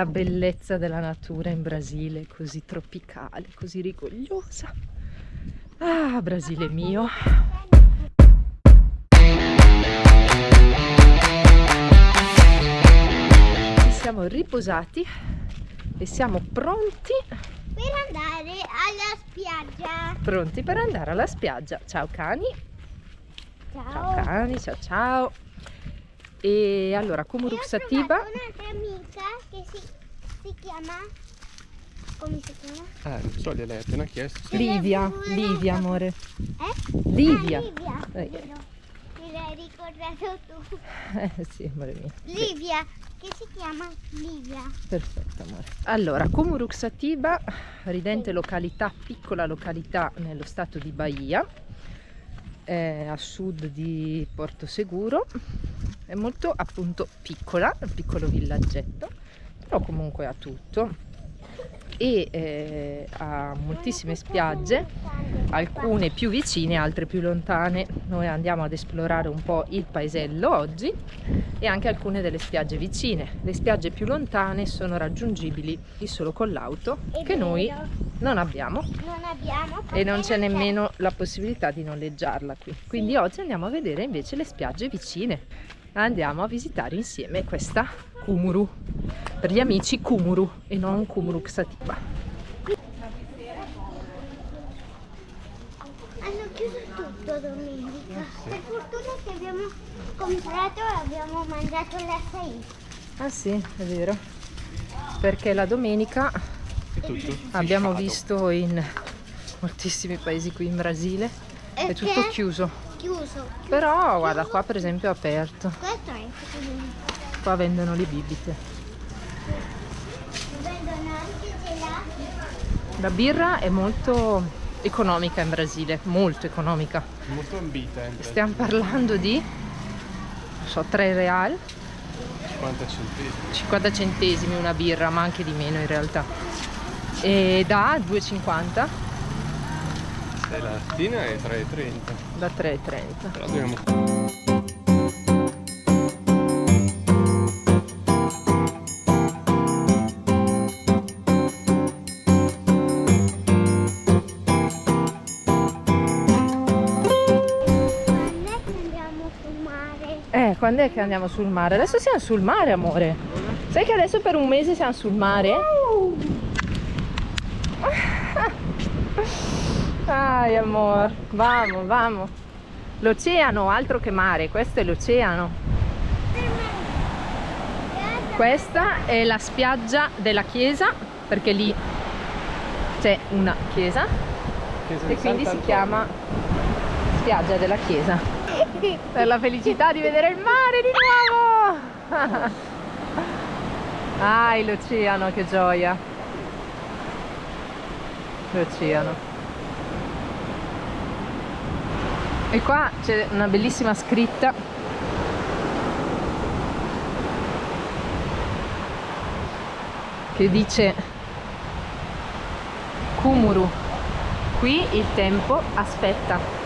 la bellezza della natura in Brasile, così tropicale, così rigogliosa. Ah, Brasile mio! Siamo riposati e siamo pronti per andare alla spiaggia. Pronti per andare alla spiaggia. Ciao cani. Ciao. Ciao cani, ciao ciao. E allora, Kumuruk Satiba. Ho un'altra amica che si chiama... Come si chiama? Non so, gliel'hai appena chiesto. Sì. Livia, Livia amore. Livia. Livia. Me l'hai ricordato tu. Sì, amore mio. Livia, che si chiama Livia. Perfetto amore. Allora, Kumuruk Satiba, ridente località, piccola località nello stato di Bahia, a sud di Porto Seguro. È molto appunto piccola, un piccolo villaggetto, però comunque ha tutto. E ha moltissime spiagge, alcune più vicine, altre più lontane. Noi andiamo ad esplorare un po' il paesello oggi e anche alcune delle spiagge vicine. Le spiagge più lontane sono raggiungibili solo con l'auto, che noi non abbiamo e non c'è nemmeno la possibilità di noleggiarla qui. Quindi oggi andiamo a vedere invece le spiagge vicine. Andiamo a visitare insieme questa Kumuru, per gli amici Kumuru e non Kumuruk Satiba. Hanno chiuso tutto domenica. Per fortuna che abbiamo comprato e abbiamo mangiato l'açaí. Ah sì, è vero, perché la domenica abbiamo visto in moltissimi paesi qui in Brasile è tutto chiuso. Però guarda, qua per esempio è aperto. Questo è Qua vendono le bibite. vendono anche gelati. La birra è molto economica in Brasile, molto economica. Molto ambita in Brasile. Stiamo parlando di, non so, 3 real, 50 centesimi. 50 centesimi una birra, ma anche di meno in realtà. E da 2,50 La lattina è 3,30. da 3,30. Però dobbiamo... Quando è che andiamo sul mare? Adesso siamo sul mare, amore. Sai che adesso per un mese siamo sul mare? Ai, amor. Vamo, vamo. L'oceano, altro che mare. Questo è l'oceano. Questa è la spiaggia della chiesa, perché lì c'è una chiesa e quindi si chiama spiaggia della chiesa. Per la felicità di vedere il mare di nuovo. Ah, l'oceano, che gioia. L'oceano. E qua c'è una bellissima scritta che dice Kumuru, qui il tempo aspetta.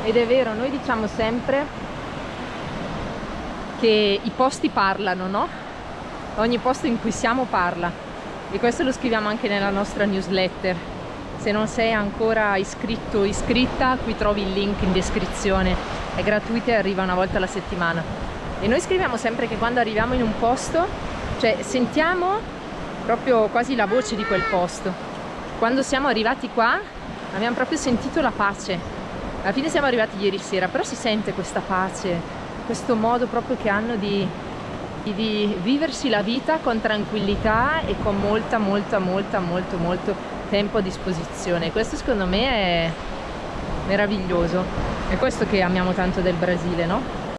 Ed è vero, noi diciamo sempre che i posti parlano, no? Ogni posto in cui siamo parla. E questo lo scriviamo anche nella nostra newsletter. Se non sei ancora iscritto o iscritta, qui trovi il link in descrizione. È gratuita e arriva una volta alla settimana. E noi scriviamo sempre che quando arriviamo in un posto, cioè sentiamo proprio quasi la voce di quel posto. Quando siamo arrivati qua, abbiamo proprio sentito la pace. Alla fine siamo arrivati ieri sera, però si sente questa pace, questo modo proprio che hanno di viversi la vita con tranquillità e con molto tempo a disposizione. Questo secondo me è meraviglioso. È questo che amiamo tanto del Brasile, no?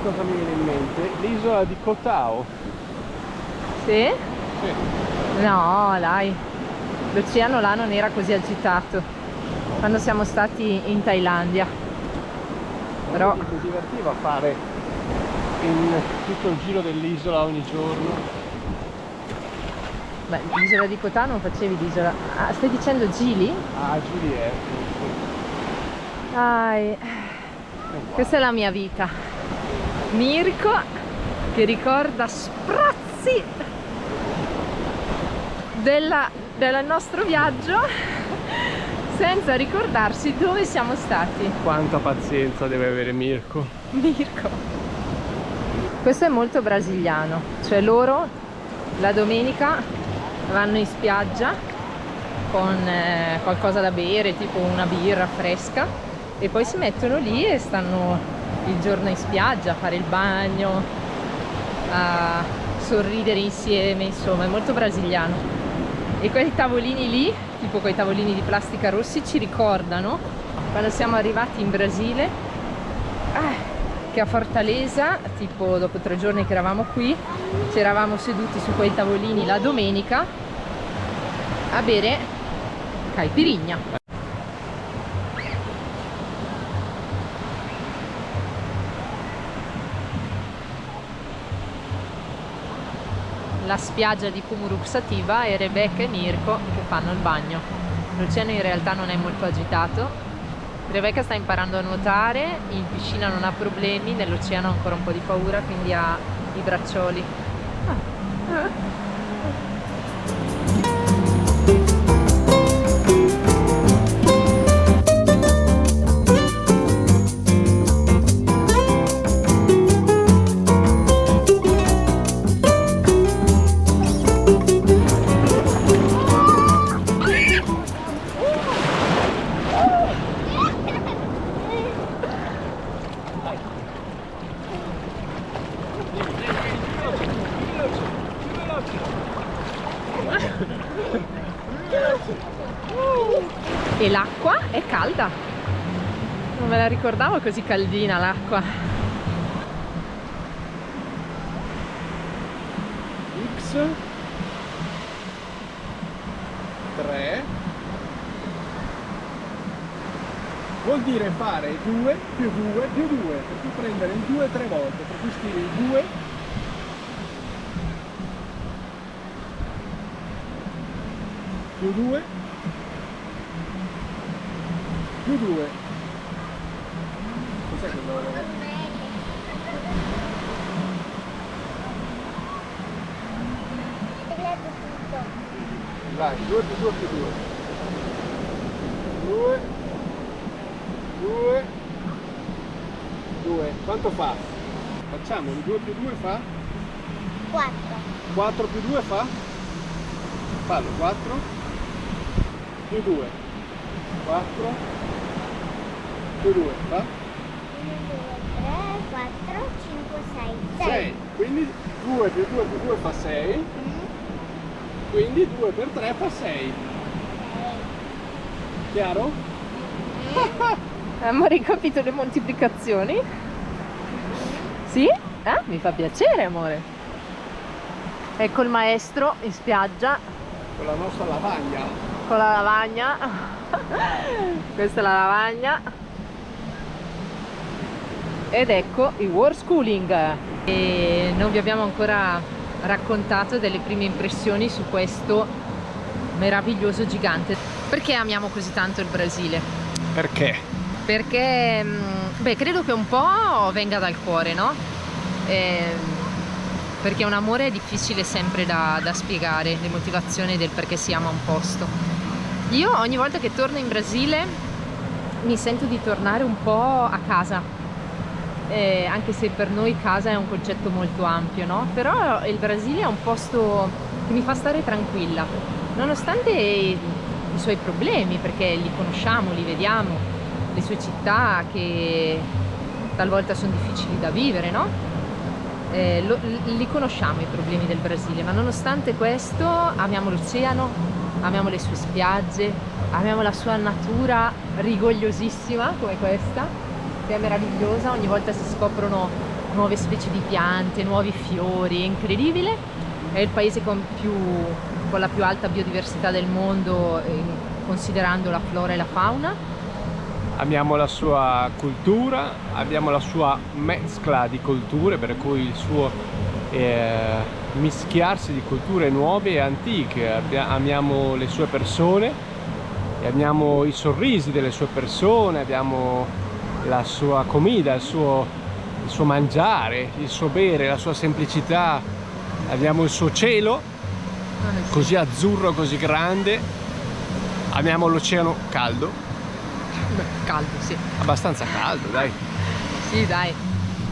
cosa mi viene in mente? L'isola di Koh Tao. Sì? Sì. No, dai, l'oceano là non era così agitato quando siamo stati in Thailandia. Però Mi divertiva fare in tutto il giro dell'isola ogni giorno. beh, l'isola di Koh Tao non facevi l'isola. Ah, stai dicendo Gili? Ah, Giulietto. Dai, questa è la mia vita. Mirko che ricorda sprazzi del nostro viaggio senza ricordarsi dove siamo stati. Quanta pazienza deve avere Mirko. Mirko. Questo è molto brasiliano, cioè loro la domenica vanno in spiaggia con qualcosa da bere, tipo una birra fresca, e poi si mettono lì e stanno il giorno in spiaggia a fare il bagno, a sorridere insieme, insomma è molto brasiliano. E quei tavolini lì, tipo quei tavolini di plastica rossi, ci ricordano quando siamo arrivati in Brasile, che a Fortaleza, tipo dopo 3 giorni che eravamo qui, ci eravamo seduti su quei tavolini la domenica a bere caipirinha. La spiaggia di Kumuruk Sativa e Rebecca e Mirko che fanno il bagno. L'oceano in realtà non è molto agitato. Rebecca sta imparando a nuotare, in piscina non ha problemi, nell'oceano ha ancora un po' di paura, quindi ha i braccioli. E l'acqua è calda, non me la ricordavo così caldina l'acqua. X 3 vuol dire fare 2 più 2 più 2, per cui prendere il 2 3 volte, per cui scrivi il 2 più 2 più 2. Cos'è che devo vedere? Vai, 2 più 2 più 2. 2 2 2. Quanto fa? Facciamo il 2 più 2 fa? 4. 4 più 2 fa? Fallo, 4 più 2. 4 più 2 fa? 1, 2, 3, 4, 5, 6. 6. Quindi 2 più 2 più 2 fa 6. Quindi 2 per 3 fa 6. Chiaro? Abbiamo ricapito le moltiplicazioni? Sì? Mi fa piacere, amore. Ecco il maestro in spiaggia Con la nostra lavagna. con la lavagna. Questa è la lavagna. Ed ecco il World Schooling. E non vi abbiamo ancora raccontato delle prime impressioni su questo meraviglioso gigante. Perché amiamo così tanto il Brasile? Perché? Perché, beh, credo che un po' venga dal cuore, no? Perché un amore è difficile sempre da spiegare, le motivazioni del perché si ama un posto. Io ogni volta che torno in Brasile mi sento di tornare un po' a casa, anche se per noi casa è un concetto molto ampio, no? Però il Brasile è un posto che mi fa stare tranquilla, nonostante i suoi problemi, perché li conosciamo, li vediamo, le sue città che talvolta sono difficili da vivere, no? Li conosciamo i problemi del Brasile, ma nonostante questo amiamo l'oceano, amiamo le sue spiagge, amiamo la sua natura rigogliosissima come questa, che è meravigliosa. Ogni volta si scoprono nuove specie di piante, nuovi fiori, è incredibile. È il paese con la più alta biodiversità del mondo, considerando la flora e la fauna. Amiamo la sua cultura, abbiamo la sua mescla di culture, per cui il suo mischiarsi di culture nuove e antiche. Amiamo le sue persone, e amiamo i sorrisi delle sue persone, abbiamo la sua comida, il suo mangiare, il suo bere, la sua semplicità, abbiamo il suo cielo così azzurro, così grande, amiamo l'oceano caldo. Beh, caldo, sì. Abbastanza caldo, dai. Sì, dai,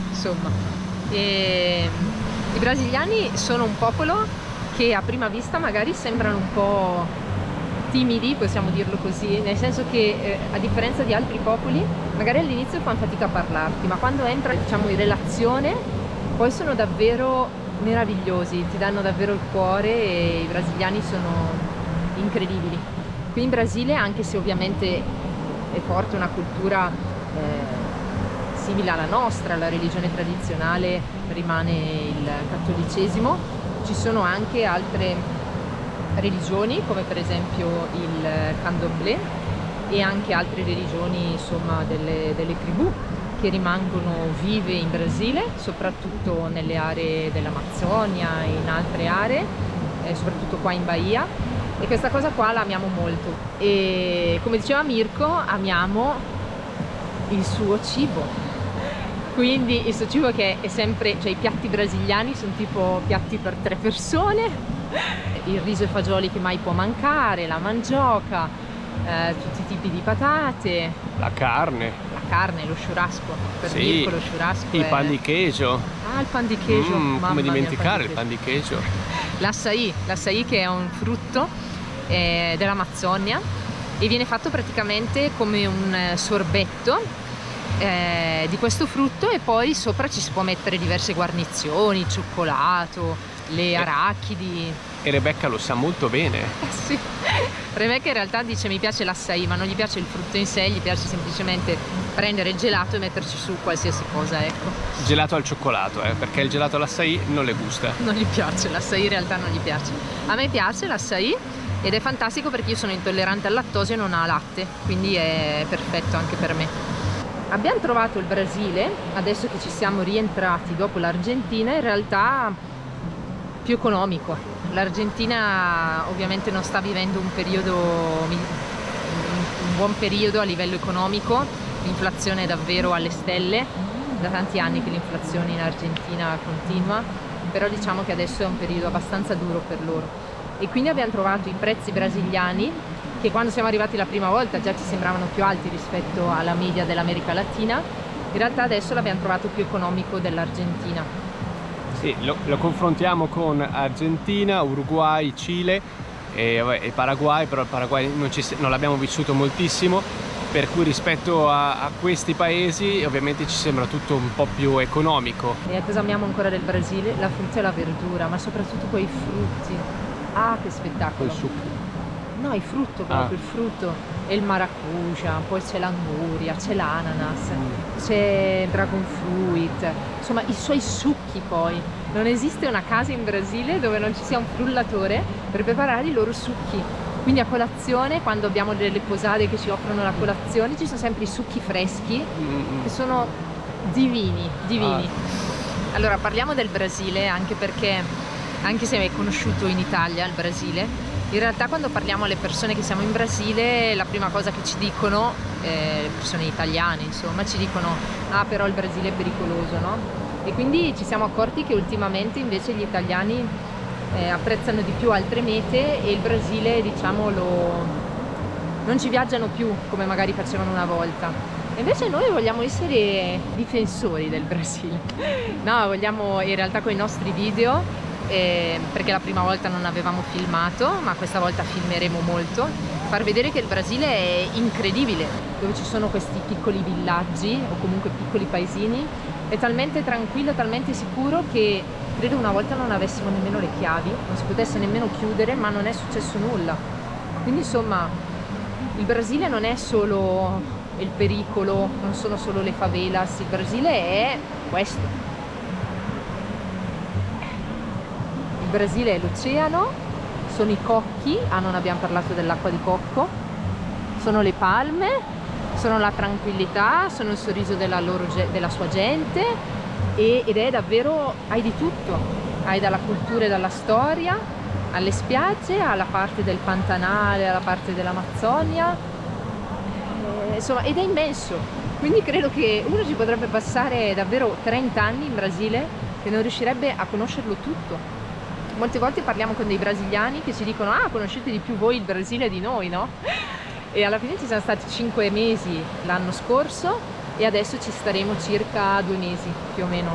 insomma. I brasiliani sono un popolo che a prima vista magari sembrano un po' timidi, possiamo dirlo così, nel senso che a differenza di altri popoli magari all'inizio fanno fatica a parlarti, ma quando entra, diciamo, in relazione poi sono davvero meravigliosi, ti danno davvero il cuore, e i brasiliani sono incredibili. Qui in Brasile, anche se ovviamente è forte una cultura simile alla nostra, la religione tradizionale rimane il cattolicesimo, ci sono anche altre religioni come per esempio il candomblé e anche altre religioni, insomma, delle tribù che rimangono vive in Brasile, soprattutto nelle aree dell'Amazzonia e in altre aree, soprattutto qua in Bahia, e questa cosa qua la amiamo molto. E come diceva Mirko, amiamo il suo cibo, quindi il suo cibo che è sempre, cioè i piatti brasiliani sono tipo piatti per 3 persone, il riso e fagioli che mai può mancare, la mandioca, tutti i tipi di patate, la carne, lo churrasco, per sì, Mirko lo churrasco il è... pan di queijo. Ah, il pan di queijo, mamma come mia, dimenticare il pan di queijo. L'açaí che è un frutto dell'Amazzonia e viene fatto praticamente come un sorbetto di questo frutto, e poi sopra ci si può mettere diverse guarnizioni, cioccolato, le arachidi. E Rebecca lo sa molto bene. Sì. Rebecca in realtà dice mi piace l'açaí, ma non gli piace il frutto in sé, gli piace semplicemente prendere il gelato e metterci su qualsiasi cosa, ecco. Gelato al cioccolato, perché il gelato all'açaí non le gusta. Non gli piace, l'açaí in realtà non gli piace. A me piace l'açaí ed è fantastico perché io sono intollerante al lattosio e non ha latte, quindi è perfetto anche per me. Abbiamo trovato il Brasile, adesso che ci siamo rientrati dopo l'Argentina, in realtà più economico. L'Argentina ovviamente non sta vivendo un buon periodo a livello economico, l'inflazione è davvero alle stelle, da tanti anni che l'inflazione in Argentina continua, però diciamo che adesso è un periodo abbastanza duro per loro. E quindi abbiamo trovato i prezzi brasiliani che quando siamo arrivati la prima volta già ci sembravano più alti rispetto alla media dell'America Latina, in realtà adesso l'abbiamo trovato più economico dell'Argentina. Sì, lo confrontiamo con Argentina, Uruguay, Cile e Paraguay, però il Paraguay non l'abbiamo vissuto moltissimo, per cui rispetto a questi paesi ovviamente ci sembra tutto un po' più economico. E cosa amiamo ancora del Brasile? La frutta e la verdura, ma soprattutto quei frutti. Ah, che spettacolo! Col succo. No, il frutto proprio, il frutto e il maracuja, poi c'è l'anguria, c'è l'ananas, c'è il dragon fruit, insomma i suoi succhi poi. Non esiste una casa in Brasile dove non ci sia un frullatore per preparare i loro succhi. Quindi a colazione, quando abbiamo delle posate che ci offrono la colazione, ci sono sempre i succhi freschi che sono divini, divini. Allora parliamo del Brasile anche perché, anche se è conosciuto in Italia il Brasile, in realtà quando parliamo alle persone che siamo in Brasile, la prima cosa che ci dicono, le persone italiane insomma, ci dicono ah però il Brasile è pericoloso, no? E quindi ci siamo accorti che ultimamente invece gli italiani apprezzano di più altre mete e il Brasile, diciamo, non ci viaggiano più come magari facevano una volta. E invece noi vogliamo essere difensori del Brasile. No, vogliamo in realtà con i nostri video, perché la prima volta non avevamo filmato, ma questa volta filmeremo molto, far vedere che il Brasile è incredibile, dove ci sono questi piccoli villaggi o comunque piccoli paesini, è talmente tranquillo, talmente sicuro che credo una volta non avessimo nemmeno le chiavi, non si potesse nemmeno chiudere, ma non è successo nulla. Quindi insomma il Brasile non è solo il pericolo, non sono solo le favelas, il Brasile è questo, Brasile è l'oceano, sono i cocchi, non abbiamo parlato dell'acqua di cocco, sono le palme, sono la tranquillità, sono il sorriso della sua gente, ed è davvero, hai di tutto, hai dalla cultura e dalla storia, alle spiagge, alla parte del Pantanale, alla parte dell'Amazzonia, insomma, ed è immenso. Quindi credo che uno ci potrebbe passare davvero 30 anni in Brasile e non riuscirebbe a conoscerlo tutto. Molte volte parliamo con dei brasiliani che ci dicono: ah, conoscete di più voi il Brasile di noi, no? E alla fine ci siamo stati 5 mesi l'anno scorso e adesso ci staremo circa 2 mesi più o meno.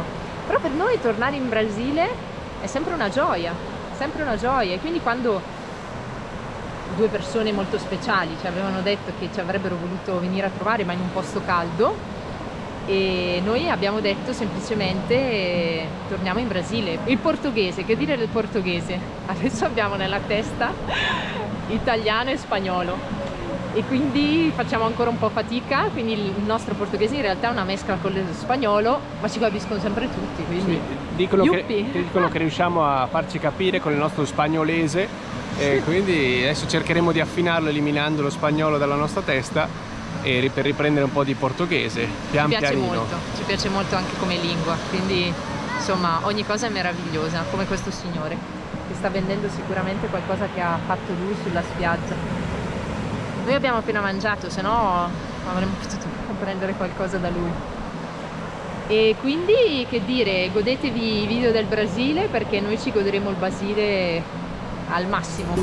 Però per noi tornare in Brasile è sempre una gioia, e quindi quando 2 persone molto speciali ci avevano detto che ci avrebbero voluto venire a trovare ma in un posto caldo, e noi abbiamo detto semplicemente torniamo in Brasile. Il portoghese, che dire del portoghese? Adesso abbiamo nella testa italiano e spagnolo e quindi facciamo ancora un po' fatica, quindi il nostro portoghese in realtà è una mescola con lo spagnolo, ma ci capiscono sempre tutti, quindi sì, dicono che riusciamo a farci capire con il nostro spagnolese, e quindi adesso cercheremo di affinarlo eliminando lo spagnolo dalla nostra testa e per riprendere un po' di portoghese pian pianino. Ci piace molto anche come lingua, quindi insomma ogni cosa è meravigliosa, come questo signore che sta vendendo sicuramente qualcosa che ha fatto lui sulla spiaggia. Noi abbiamo appena mangiato, se no avremmo potuto prendere qualcosa da lui. E quindi che dire, godetevi i video del Brasile perché noi ci goderemo il Brasile al massimo.